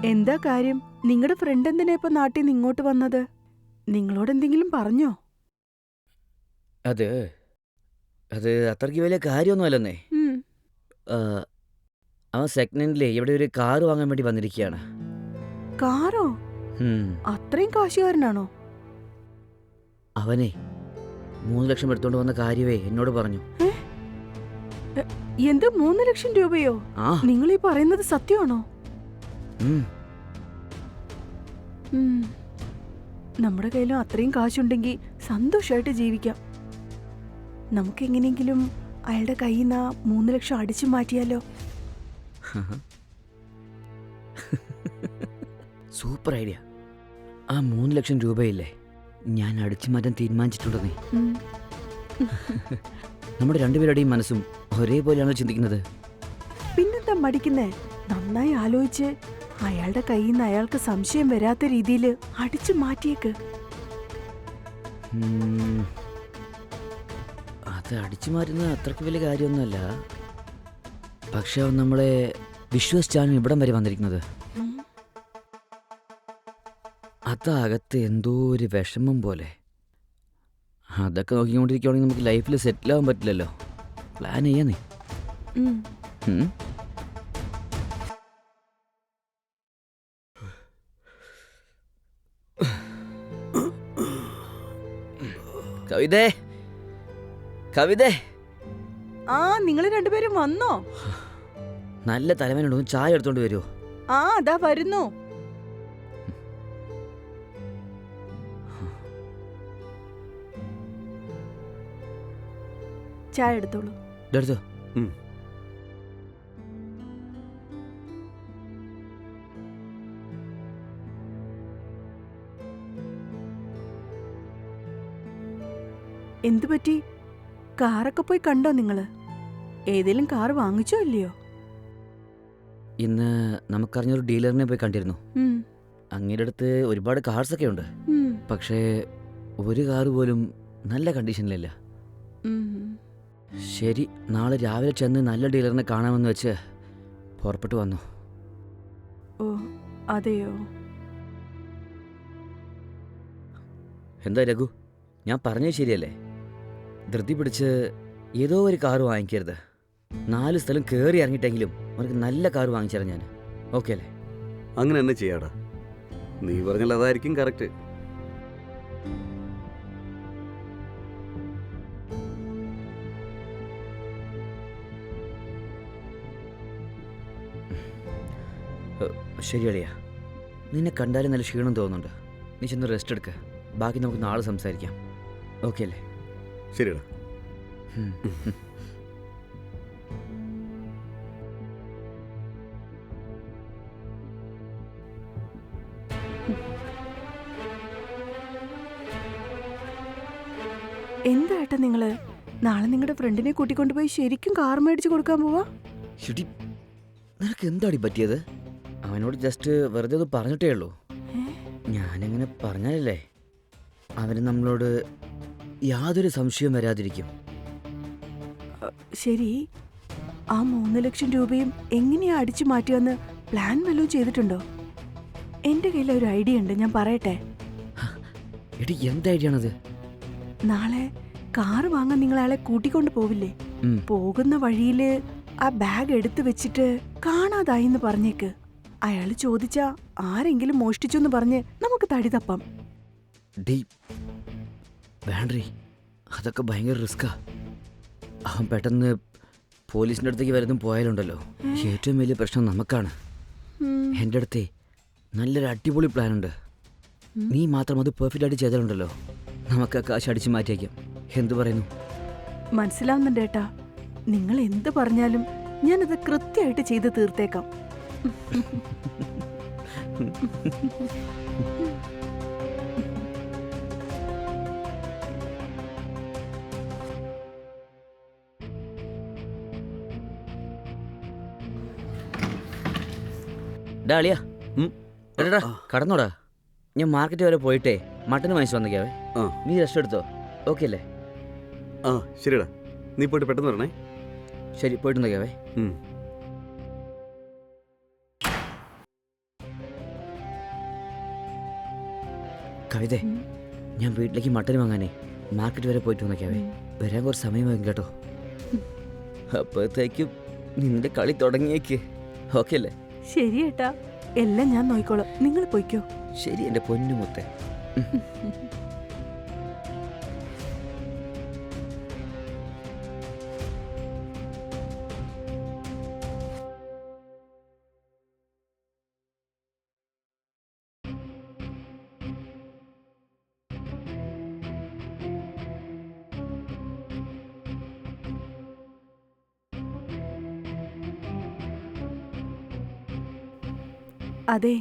എന്താ കാര്യം? നിങ്ങളുടെ ഫ്രണ്ട് എന്തിനാ ഇപ്പൊ നാട്ടിൽ നിന്ന് ഇങ്ങോട്ട് വന്നത്? നിങ്ങളോട് എന്തെങ്കിലും പറഞ്ഞോ? അത് അത് അത്രയ്ക്ക് വലിയ കാര്യമൊന്നുമല്ലെന്നേ. ഉം. അവൻ സെക്കൻഡ് ഹാൻഡിലേ ഇവിടെ ഒരു കാറ് വാങ്ങാൻ വേണ്ടി വന്നിരിക്കുകയാണ്. കാറോ? ഉം. അത്രയും കാശുകാരനാണോ? അവനെ 3 ലക്ഷം എടുത്തോണ്ട് വന്ന കാര്യമേ എന്നോട് പറഞ്ഞു. എന്ത് 3 ലക്ഷം രൂപയോ? ആ നിങ്ങൾ ഈ പറയുന്നത് സത്യമാണോ? ഉം. നമ്മുടെ കയ്യിലും അത്രയും കാശുണ്ടെങ്കിൽ സന്തോഷമായിട്ട് ജീവിക്കാം. നമുക്ക് എങ്ങനെയെങ്കിലും അയാളുടെ കയ്യിൽ നിന്ന് 3 ലക്ഷം അടിച്ചു മാറ്റിയാലോ? Super idea. ആ 3 ലക്ഷം രൂപയില്ലേ ഞാൻ അടിച്ചു മാറ്റാൻ തീരുമാനിച്ചിട്ടുണ്ടെന്നേ. ഉം. നമ്മുടെ രണ്ടുപേരുടെയും മനസ്സും ഒരേപോലെയാണോ ചിന്തിക്കുന്നത്? പിന്നെന്താ മടിക്കുന്നേ? നന്നായി ആലോചിച്ച് അയാളുടെ കയ്യിൽ നിന്ന് അയാൾക്ക് സംശയം വരാത്ത രീതിയിൽ അടിച്ചു മാറ്റിയേക്ക്. ഉം. അത് അടിച്ചു മാറ്റുന്നത് അത്രയ്ക്ക് വലിയ കാര്യമൊന്നുമല്ല. പക്ഷെ അവൻ നമ്മളെ വിശ്വസിച്ചാണ് ഇവിടം വരെ വന്നിരിക്കുന്നത്. അതകത്ത് എന്തോ ഒരു വിഷമം പോലെ. അതൊക്കെ നോക്കിക്കൊണ്ടിരിക്കുകയാണെങ്കിൽ നമുക്ക് ലൈഫിൽ സെറ്റിലാവാൻ പറ്റില്ലല്ലോ. പ്ലാൻ ചെയ്യാന്നേ. ഉം. കവിതേ, കവിതേ, ആ നിങ്ങൾ രണ്ടുപേരും വന്നോ? നല്ല തലവേനുണ്ടോ? ചായ എടുത്തോണ്ട് വരുമോ? ആ അതാ വരുന്നു. ചായ എടുത്തോളൂ. എടുത്തോ. എന്തു പറ്റി? കാറൊക്കെ പോയി കണ്ടോ നിങ്ങള്? ഏതേലും കാർ വാങ്ങിച്ചോ ഇല്ലയോ? ഇന്ന് നമുക്കറിഞ്ഞൊരു ഡീലറിനെ പോയി കണ്ടിരുന്നു. ഉം. അങ്ങയുടെ അടുത്ത് ഒരുപാട് കാർസൊക്കെ ഉണ്ട്. ഉം. പക്ഷേ ഒരു കാറ് പോലും നല്ല കണ്ടീഷനിലില്ല. ഉം. ശരി, നാളെ രാവിലെ ചെന്ന് നല്ല ഡീലറിനെ കാണാമെന്ന് വെച്ച് പുറപ്പെട്ടു വന്നു. ഓ അതെയോ? എന്താ രഘു, ഞാൻ പറഞ്ഞത് ശരിയല്ലേ? ധൃതി പിടിച്ച് ഏതോ ഒരു കാറ് വാങ്ങിക്കരുത്. 4 സ്ഥലം കയറി ഇറങ്ങിയിട്ടെങ്കിലും അവർക്ക് നല്ല കാറ് വാങ്ങിച്ചറിഞ്ഞ ഞാൻ. ഓക്കെ അല്ലേ? അങ്ങനെ തന്നെ ചെയ്യാടാ. നീ പറഞ്ഞാൽ അതായിരിക്കും കറക്റ്റ്. ശരി അളിയാ, നിന്നെ കണ്ടാലും നല്ല ക്ഷീണം തോന്നുന്നുണ്ട്. നീ ചെന്ന് റെസ്റ്റ് എടുക്കുക. ബാക്കി നമുക്ക് നാളെ സംസാരിക്കാം. ഓക്കെ അല്ലേ? ശരിടാ. എന്താ ഏട്ടാ നിങ്ങള്? നാളെ നിങ്ങളുടെ ഫ്രണ്ടിനെ കൂട്ടിക്കൊണ്ടുപോയി ശരിക്കും കാർ മേടിച്ചു കൊടുക്കാൻ പോവാ? ശരി, നിനക്ക് എന്താടി പറ്റിയത്? അവനോട് ജസ്റ്റ് വെറുതെ ഒന്ന് പറഞ്ഞിട്ടേ ഉള്ളൂ. ഞാനങ്ങനെ പറഞ്ഞാലല്ലേ അവന് നമ്മളോട് യാതൊരു സംശയവും വരാതിരിക്കും. ശരി, ആ 3 ലക്ഷം രൂപയും എങ്ങനെയാ അടിച്ചു മാറ്റിയെന്ന് പ്ലാൻ വല്ലതും ചെയ്തിട്ടുണ്ടോ? എന്റെ കയ്യിൽ ഒരു ഐഡിയ ഉണ്ട്, ഞാൻ പറയട്ടെ. എടി, എന്ത് ഐഡിയ ആണത്? നാളെ കാറ് വാങ്ങാൻ നിങ്ങൾ അയാളെ കൂട്ടിക്കൊണ്ട് പോവില്ലേ? പോകുന്ന വഴിയില് ആ ബാഗ് എടുത്തു വെച്ചിട്ട് കാണാതായിന്ന് പറഞ്ഞേക്ക്. അയാള് ചോദിച്ചാ ആരെങ്കിലും മോഷ്ടിച്ചെന്ന് പറഞ്ഞ് നമുക്ക് തടി തപ്പാം. വേണ്ടേ, അതൊക്കെ ഭയങ്കര റിസ്കാ. അവൻ പെട്ടെന്ന് പോലീസിന്റെ അടുത്തേക്ക് വരുന്നതും പോയാലുണ്ടല്ലോ ഏറ്റവും വലിയ പ്രശ്നം നമുക്കാണ്. എൻ്റെ അടുത്തേ നല്ലൊരു അടിപൊളി പ്ലാൻ ഉണ്ട്. നീ മാത്രം അത് പെർഫെക്റ്റ് ആയിട്ട് ചെയ്താലുണ്ടല്ലോ നമുക്ക് ആ കാശ് അടിച്ചു മാറ്റിയേക്കാം. എന്തു പറയുന്നു? മനസ്സിലാവുന്നുണ്ട് ഏട്ടാ. നിങ്ങൾ എന്ത് പറഞ്ഞാലും ഞാനത് കൃത്യമായിട്ട് ചെയ്ത് തീർത്തേക്കാം. ഡാളിയാ, എടാ കടന്നോടാ. ഞാൻ മാർക്കറ്റ് വരെ പോയിട്ടേ മട്ടന് വാങ്ങിച്ചു വന്നേക്കാവേ. നീ റെസ്റ്റ് എടുത്തോ. ഓക്കെ അല്ലേ? ആ ശരിടാ, നീ പോയിട്ട് പെട്ടെന്ന് വരണേ. ശരി, പോയിട്ട് വന്നേക്കാവേ. കവിതേ, ഞാൻ വീട്ടിലേക്ക് മട്ടൻ വാങ്ങാനേ മാർക്കറ്റ് വരെ പോയിട്ട് വന്നേക്കാവേ. വരാൻ കുറച്ച് സമയമാകും കേട്ടോ. അപ്പോഴത്തേക്കും നിന്റെ കളി തുടങ്ങിയേക്ക്. ഓക്കെ അല്ലേ? ശരി ഏട്ടാ, എല്ലാം ഞാൻ നോക്കിക്കോളാം, നിങ്ങൾ പോയിക്കോ. ശരി എൻ്റെ പൊന്നു മുത്തേ. അതെ,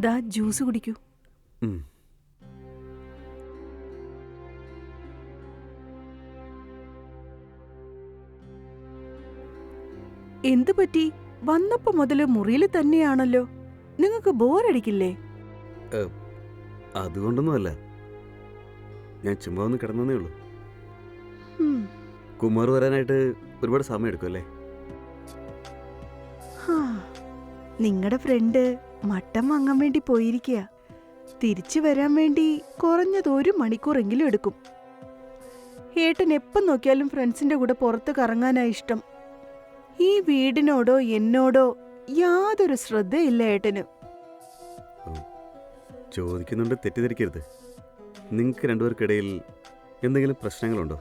ദാ ജ്യൂസ് കുടിക്കൂ. ഉം. എന്തു പറ്റി? വന്നപ്പോ മുതല് മുറിയിൽ തന്നെയാണല്ലോ. നിങ്ങൾക്ക് ബോറടിക്കില്ലേ? അതുകൊണ്ടൊന്നുമല്ല, ഞാൻ ചുമ്മാ ഒന്ന് കിടന്നേ ഉള്ളൂ. ഉം. കുമാർ വരാനായിട്ട് ഒരുപാട് സമയം എടുക്കും അല്ലേ? നിങ്ങളുടെ ഫ്രണ്ട് മട്ടൻ വാങ്ങാൻ വേണ്ടി പോയിരിക്കുക. തിരിച്ചു വരാൻ വേണ്ടി കുറഞ്ഞത് 1 മണിക്കൂറെങ്കിലും എടുക്കും. ഏട്ടൻ എപ്പം നോക്കിയാലും ഫ്രണ്ട്സിന്റെ കൂടെ പുറത്ത് കറങ്ങാനാ ഇഷ്ടം. ഈ വീടിനോടോ എന്നോടോ യാതൊരു ശ്രദ്ധയില്ല ഏട്ടന്. ചോദിക്കുന്നുണ്ട്, തെറ്റിദ്ധരിക്കരുത്. നിങ്ങൾക്ക് രണ്ടുപേർക്കിടയിൽ എന്തെങ്കിലും പ്രശ്നങ്ങളുണ്ടോ?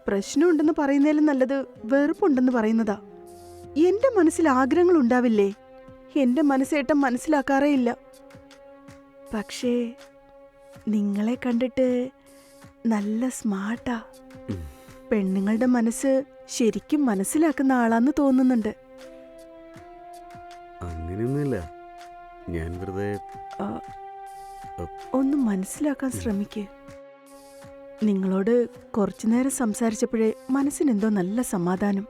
പ്രശ്നമുണ്ടെന്ന് പറയുന്നതിലും നല്ലത് വെറുപ്പുണ്ടെന്ന് പറയുന്നതാ. എന്റെ മനസ്സിൽ ആഗ്രഹങ്ങൾ ഉണ്ടാവില്ലേ? എന്റെ മനസ്സേട്ടൻ മനസ്സിലാക്കാറേ ഇല്ല. പക്ഷേ നിങ്ങളെ കണ്ടിട്ട് നല്ല സ്മാർട്ടാ. പെണ്ണുങ്ങളുടെ മനസ്സ് ശരിക്കും മനസ്സിലാക്കുന്ന ആളാന്ന് തോന്നുന്നുണ്ട്. അങ്ങനെയൊന്നുമില്ല, ഞാൻ വെറുതെ ഒന്ന് മനസ്സിലാക്കാൻ ശ്രമിക്ക്. നിങ്ങളോട് കുറച്ചു നേരം സംസാരിച്ചപ്പോഴേ മനസ്സിനെന്തോ നല്ല സമാധാനം.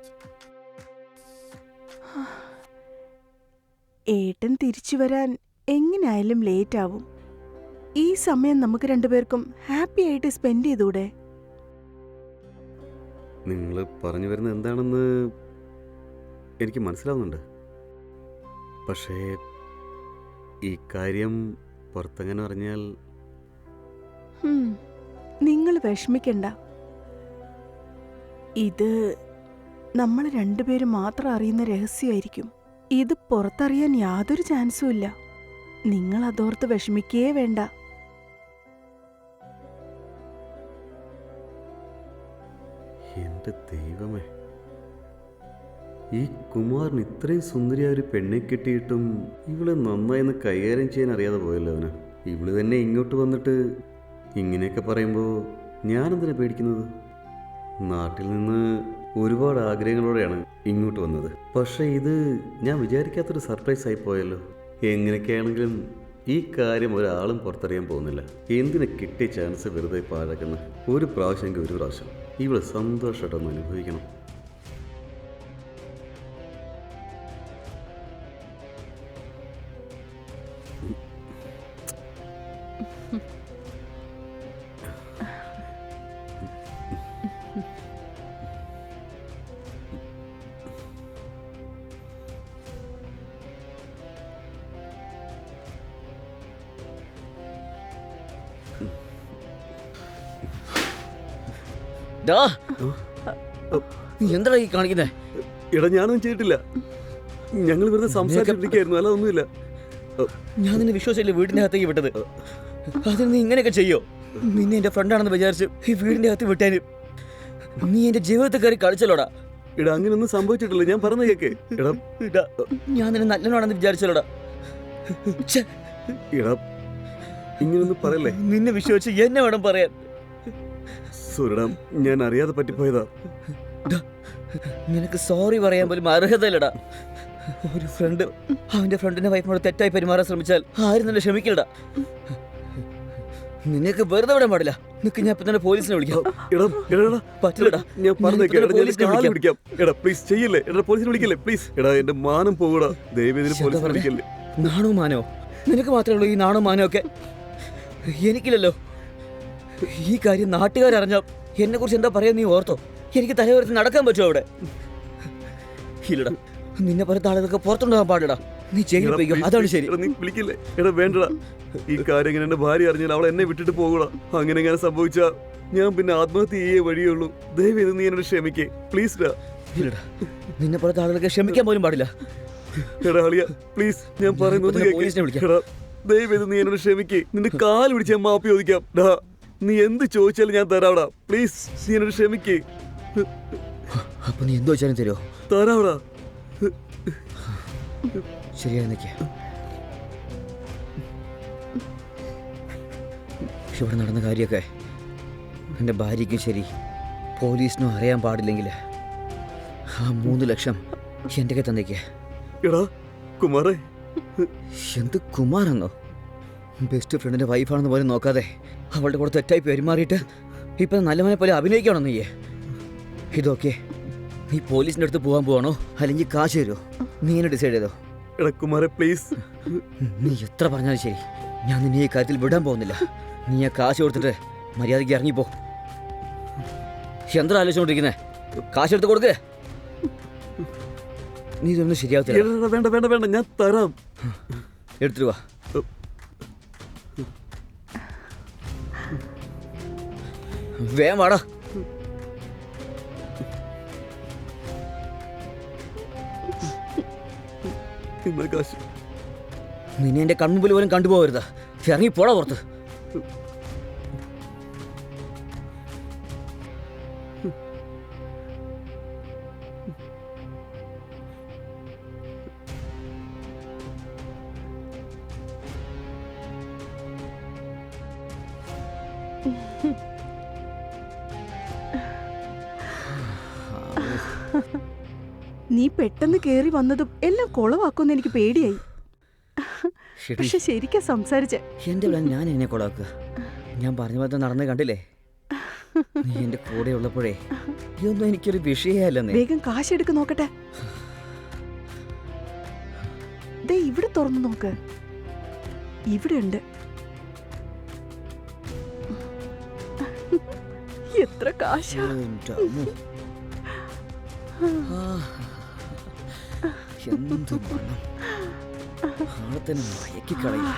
ഏട്ടൻ തിരിച്ചു വരാൻ എങ്ങനെയായാലും ലേറ്റ് ആവും. ഈ സമയം നമുക്ക് രണ്ടുപേർക്കും ഹാപ്പി ആയിട്ട് സ്പെൻഡ് ചെയ്തൂടെ? നിങ്ങൾ പറഞ്ഞു വരുന്നത് എന്താണെന്ന് എനിക്ക് മനസ്സിലാവുന്നുണ്ട്. പക്ഷേ ഈ കാര്യം പുറത്തെങ്ങനെ അറിഞ്ഞാൽ? നിങ്ങൾ വിഷമിക്കണ്ട. ഇത് നമ്മൾ രണ്ടുപേരും മാത്രം അറിയുന്ന രഹസ്യമായിരിക്കും. ഇത് പുറത്തറിയാൻ യാതൊരു ചാൻസും ഇല്ല. നിങ്ങൾ അതോർത്ത് വിഷമിക്കേ വേണ്ട. എന്റെ ദൈവമേ, ഈ കുമാറിന് ഇത്രയും സുന്ദരിയായ ഒരു പെണ്ണെ കിട്ടിയിട്ടും ഇവളെ നന്നായിന്ന് കൈകാര്യം ചെയ്യാൻ അറിയാതെ പോയല്ലോ അവന്. ഇവള് തന്നെ ഇങ്ങോട്ട് വന്നിട്ട് ഇങ്ങനെയൊക്കെ പറയുമ്പോൾ ഞാനെന്തിനാ പേടിക്കുന്നത്? നാട്ടിൽ നിന്ന് ഒരുപാട് ആഗ്രഹങ്ങളോടെയാണ് ഇങ്ങോട്ട് വന്നത്. പക്ഷേ ഇത് ഞാൻ വിചാരിക്കാത്തൊരു സർപ്രൈസ് ആയി പോയല്ലോ. എങ്ങനെയൊക്കെയാണെങ്കിലും ഈ കാര്യം ഒരാളും പുറത്തറിയാൻ പോകുന്നില്ല. എന്തിനു കിട്ടിയ ചാൻസ് വെറുതെ പാഴാക്കുന്ന? ഒരു പ്രാവശ്യമെങ്കിൽ ഒരു പ്രാവശ്യം ഇവിടെ സന്തോഷമായിട്ടൊന്ന് അനുഭവിക്കണം. നീ എന്താ ഈ കാണിക്കുന്നേ? എടാ, ഞാനൊന്നും ചെയ്തിട്ടില്ല. ഞങ്ങൾ വെറുതെ സംസാരിച്ചിരിക്കായിരുന്നു, അല്ല ഒന്നുമില്ല. ഞാൻ നിന്നെ വിശ്വാസമില്ല വീടിന്റെ അകത്തേക്ക് വിട്ടത്. അതിന് നീ ഇങ്ങനെയൊക്കെ ചെയ്യോ? നിന്നെ എന്റെ ഫ്രണ്ടാണെന്ന് വിചാരിച്ചു ഈ വീടിന്റെ അകത്ത് വിട്ടേന്. നീ എന്റെ ജീവിതത്തിൽ കയറി കളിച്ചല്ലോടാ. എടാ, അങ്ങനെയൊന്നും സംഭവിച്ചിട്ടില്ല, ഞാൻ പറഞ്ഞ കേക്ക്. എടാ, ഞാൻ നിന്നെ നല്ലനാണെന്ന് വിചാരിച്ചല്ലോടാ. എടാ, ഇങ്ങനൊന്നും പറയല്ലേ. നിന്നെ വിശ്വസിച്ച് എന്നെ വേണം പറയാൻ. സുരടാ, ഞാൻ അറിയാതെ പറ്റിപ്പോയതാ. നിനക്ക് സോറി പറയാൻ പോലും അർഹതയില്ലടാ. ഒരു ഫ്രണ്ട് അവന്റെ ഫ്രണ്ടിന്റെ വൈഫിനോട് തെറ്റായി പെരുമാറാൻ ശ്രമിച്ചാൽ ആരും തന്നെ ക്ഷമിക്കില്ലടാ. നിനക്ക് വെറുതെ വിടാൻ പാടില്ല. നിനക്ക് ഞാൻ ഇപ്പൊ തന്നെ പോലീസിനെ വിളിക്കാം. പറ്റില്ലടാ, ഞാൻ വിളിക്കാം. എടാ പ്ലീസ് ചെയ്യില്ലേ. എടാ പോലീസിനെ വിളിക്കല്ലേ പ്ലീസ്. എടാ എന്റെ മാനം പോകൂടാ, ദയവേദിന് പോലീസിനെ വിളിക്കല്ലേ. നാണോ മാനോ? നിനക്ക് മാത്രമേ ഉള്ളൂ ഈ നാണോ മാനോ ഒക്കെ, എനിക്കില്ലല്ലോ. ഈ കാര്യം നാട്ടുകാരറിഞ്ഞാൽ എന്നെ കുറിച്ച് എന്താ പറയാ നീ ഓർത്തോ? എനിക്ക് തലവരത്ത് നടക്കാൻ പറ്റുമോ അവിടെ? ഇല്ലടാ, നിന്നെ പോലത്തെ ആളുകൾക്ക് പുറത്തുണ്ടാകാൻ പാടില്ലടാ. നീ ജയിലിൽ പോയിക്കോ, അതാണ് ശരി. നീ വിളിക്കില്ലേ? എടാ വേണ്ടടാ, ഈ കാര്യം എങ്ങനെ എന്റെ ഭാര്യ അറിഞ്ഞാൽ അവൾ എന്നെ വിട്ടിട്ട് പോകൂടാ. അങ്ങനെ എങ്ങനെ സംഭവിച്ചാ ഞാൻ പിന്നെ ആത്മഹത്യ ചെയ്യേ വഴിയുള്ളൂ. ദയവേത് നീ എന്നോട് ക്ഷമിക്കേ പ്ലീസ് ഡാ. ഇല്ലടാ, നിന്നെ പോലത്തെ ആളുകൾക്ക് ക്ഷമിക്കാൻ പോലും പാടില്ല. എടാ അളിയ പ്ലീസ്, ഞാൻ പറയുന്നത് പോലീസിനെ വിളിക്കാം. എടാ ദയവേത് നീ എന്നോട് ക്ഷമിക്കേ. നിന്റെ കാല് പിടിച്ച് ഞാൻ മാപ്പി ചോദിക്കാം ഡാ. നീ എന്ത് ചോദിച്ചാലും ഞാൻ തരാവടാ. പ്ലീസ് നീ എന്നോട് ക്ഷമിക്കേ. അപ്പൊ നീ എന്ത് വെച്ചാലും തരുമോ? തരാവടാ. ശരിയായി നിൽക്ക. ഇവിടെ നടന്ന കാര്യമൊക്കെ എൻ്റെ ഭാര്യയ്ക്കും ശരി പോലീസിനും അറിയാൻ പാടില്ലെങ്കിൽ ആ 3 ലക്ഷം എൻ്റെ കയ്യിൽ തന്നേക്ക്. എടാ കുമാറേ. എന്ത് കുമാറെന്നോ? ബെസ്റ്റ് ഫ്രണ്ടിൻ്റെ വൈഫാണെന്ന് പോലും നോക്കാതെ അവളുടെ കൂടെ തെറ്റായി പെരുമാറിയിട്ട് ഇപ്പം നല്ലവനെ പോലെ അഭിനയിക്കണോ നീയെ? ഇതൊക്കെ നീ പോലീസിൻ്റെ അടുത്ത് പോകാൻ പോവാണോ അല്ലെങ്കിൽ കാശ് തരുമോ? നീ എന്നെ ഡിസൈഡ് ചെയ്തോ? എടാ കുമാരേ പ്ലീസ്. നീ എത്ര പറഞ്ഞാലും ശരി, ഞാൻ നിന്നെ ഈ കാര്യത്തിൽ വിടാൻ പോകുന്നില്ല. നീ ആ കാശ് കൊടുത്തിട്ട് മര്യാദയ്ക്ക് ഇറങ്ങിപ്പോ. എന്താ ആലോചിച്ചോണ്ടിരിക്കുന്നേ? കാശ് എടുത്ത് കൊടുക്കേ. നീ ഇതൊന്നും ശരിയാവത്തില്ല. വേണ്ട വേണ്ട വേണ്ട, ഞാൻ തരാം. എടുത്തിട്ട് വാ. വേഗം വാടാ. കാശ് നിന്നെ എന്റെ കൺമുമ്പിൽ പോലും കണ്ടുപോകരുത്. ഇറങ്ങി പോടാ പുറത്ത്. നീ പെട്ടെന്ന് കേറി വന്നതും എല്ലാം കുളവാക്കുമെന്ന് എനിക്ക് പേടിയായി. പക്ഷെ ശരിക്കാ സംസാരിച്ചേ. എന്റെ പ്ലാൻ ഞാൻ എന്നെ കൊളാക്കുക. ഞാൻ പറഞ്ഞ പോലെ നടന്ന് കണ്ടില്ലേ? നീ എന്റെ കൂടെ ഉള്ളപ്പോഴേ ഇതൊന്നും എനിക്കൊരു വിഷയമല്ലെന്നേ. വേഗം കാശ് എടുക്ക് നോക്കട്ടെ. ദേ ഇവിടെ തുറന്നു നോക്ക്. ഇവിടെ ഉണ്ട്. എത്ര കാശാ. എന്ത് മണം! ആളെ തന്നെ മയക്കിക്കളയും.